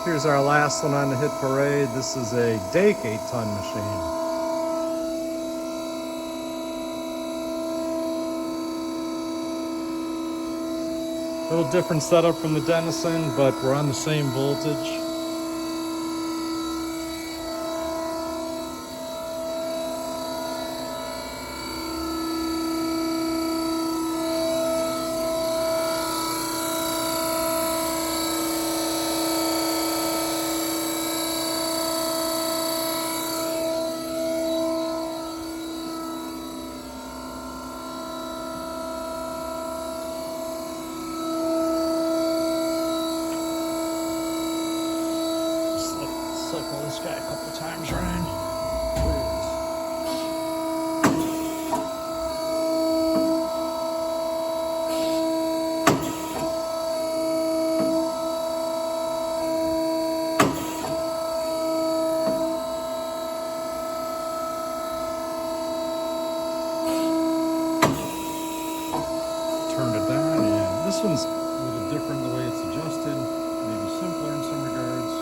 Here's our last one on the hit parade. This is a Dake 8-ton machine. A little different setup from the Denison, but we're on the same voltage. Cycle this guy a couple times, Ryan. Turned it down, and this one's a little different the way it's adjusted, maybe simpler in some regards.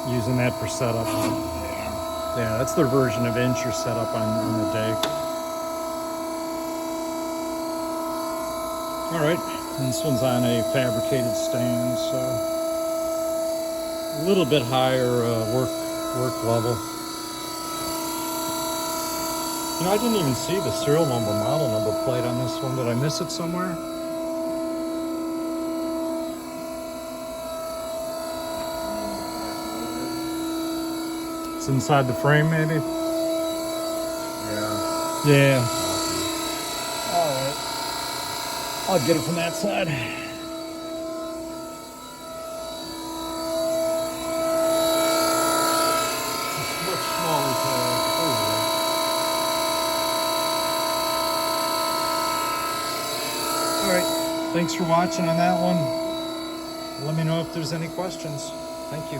Using that for setup. Yeah, that's their version of incher setup on the Dake. All right, and this one's on a fabricated stand, so a little bit higher work level. You know, I didn't even see the serial number, model number plate on this one. Did I miss it somewhere? It's inside the frame, maybe? Yeah. All right. I'll get it from that side. Much smaller tire. All right. Thanks for watching on that one. Let me know if there's any questions. Thank you.